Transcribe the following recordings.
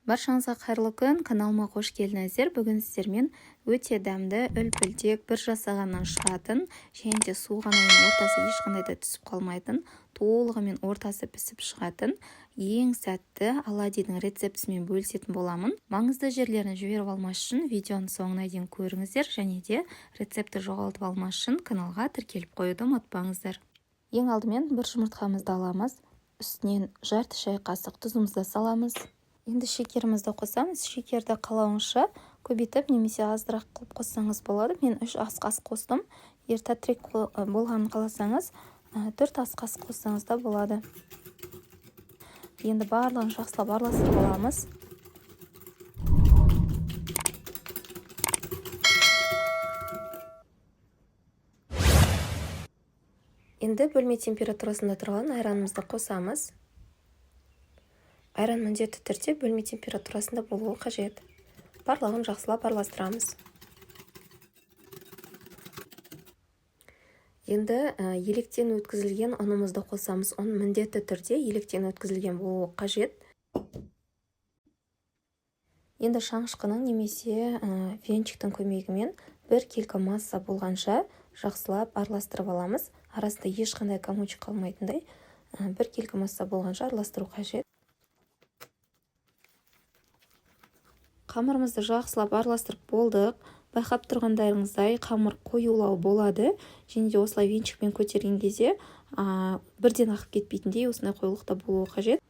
Баршаңызға қайырлы күн, каналыма қош келдіңіздер. Бүгін сіздермен өте дәмді, үлпілдек, бір жасағаннан шығатын, және де суығанайының ортасы ешқандай да түсіп қалмайтын, толығымен ортасы пісіп шығатын, ең сәтті оладьидің рецептісімен бөлісетін боламын. Маңызды жерлерін жіберіп алмас үшін видеоны соңына дейін көріңіздер, және де рецепті жоғалтып алмас үшін каналға тіркеліп қоюды ұмытпаңыздар. Ең алдымен бір жұмыртқамызды аламыз, үстінен жарты шай қасық тұзымызды саламыз. Енді шекерімізді қосамыз. Шекерді қалауыңызша көбейтіп немесе аздырақ қылып қоссаңыз болады. Мен 3 ас қасық қостым. Тәттірек болғанын қаласаңыз 4 ас қасық қоссаңыз да болады. Енді барлығын жақсылап араластырып аламыз. Енді бөлме температурасында тұрған айранымызды қосамыз. Айран міндетті түрде бөлме температурасында болуы қажет. Барлығын жақсылап араластырамыз. Енді електен өткізілген ұнымызды қосамыз. Ұн міндетті түрде електен өткізілген болуы қажет. Енді шанышқының немесе венчиктің көмегімен бір келкі масса болғанша жақсылап араластырып аламыз. Арасында ешқандай комочек қалмайтындай бір келкі масса болғанша араластыру қажет. Қамырымызды жақсылап араластырып болдық. Байқап тұрғандарыңыздай қамыр қоюлау болады. Және де осылай венчикпен көтерген кезде бірден ағып кетпейтіндей осындай қоюлықта болуы қажет.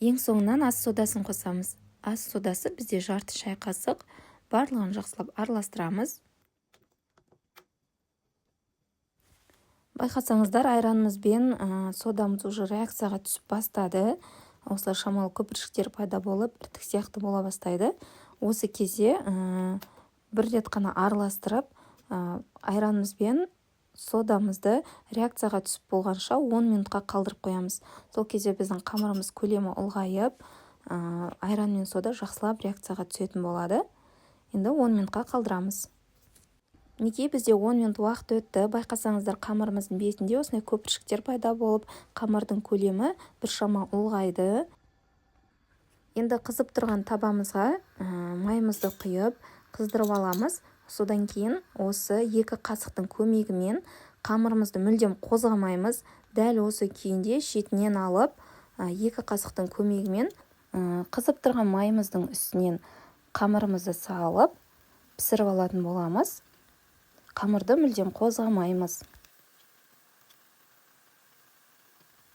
Ең соңынан ас содасын қосамыз. Ас содасы бізде жарты шай қасық. Барлығын жақсылап араластырамыз. Байқасаңыздар, айранымызбен содамыз уже реакцияға түсіп бастады. Осылай шамалы көпіршіктер пайда болып, іртік сияқты бола бастайды. Осы кезде бір рет қана араластырып, айранымызбен содамызды реакцияға түсіп болғанша 10 минутқа қалдырып қоямыз. Сол кезде біздің қамырымыз көлемі ұлғайып, айран мен сода жақсылап реакцияға түсетін болады. Енді 10 минутқа қалдырамыз. Неге бізде 10 минут уақыт өтті. Байқасаңыздар, қамырымыздың бетінде осындай көпіршіктер пайда болып, қамырдың көлемі біршама ұлғайды. Енді қызып тұрған табамызға майымызды құйып, қыздырып аламыз. Содан кейін осы 2 қасықтың көмегімен қамырымызды мүлдем қозғамаймыз. Дәл осы күйінде шетінен алып, 2 қасықтың көмегімен қызып тұрған майымыздың үстінен қамырымызды салып, пісіріп алатын боламыз. Қамырды мүлдем қозғамаймыз.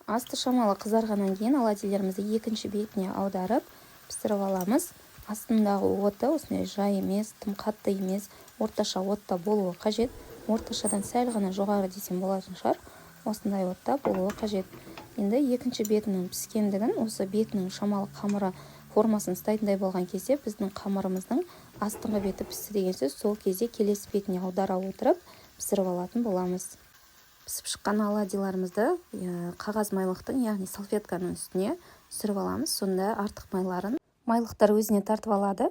Асты шамалы қызарғаннан кейін оладьилерімізді екінші бетіне аударып пісіріп аламыз. Астындағы оты осындай жай емес, тым қатты емес, орташа отта болуы қажет. Орташадан сәл ғана жоғары десем болатын шығар. Осындай отта болуы қажет. Енді екінші бетінің піскендігін, осы бетінің шамалы қамыры формасын ұстайтындай болған кезде біздің қамырымыздың астыңғы беті пісті деген сөз. Сол кезде келесі бетіне аудара отырып пісіріп алатын боламыз. Пісіп шыққан оладьиларымызды қағаз майлықтың, яғни салфетканың үстіне түсіріп аламыз. Сонда артық майлықтар өзіне тартып алады.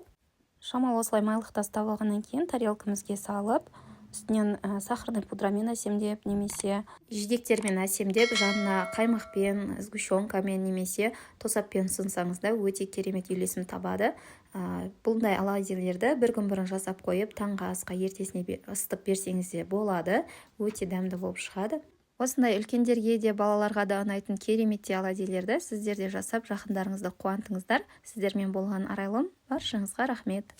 Шамалы осылай майлық тастап алғаннан кейін тарелкамызге салып, үстінен сахарный пудрамен әсемдеп, немесе жидектермен әсемдеп, жанына қаймақпен, сгущенкамен немесе тосаппен ұсынсаңыз да өте керемет үйлесім табады. Бұндай оладьилерді бір күн бұрын жасап қойып, таңғы асқа ертесіне ысытып берсеңіз де болады. Өте дәмді болып шығады. Осындай үлкендерге де, балаларға да ұнайтын кереметте оладьилерді сіздер де жасап жақындарыңызды қуантыңыздар. Сіздермен болған арайлым. Баршаңызға рахмет.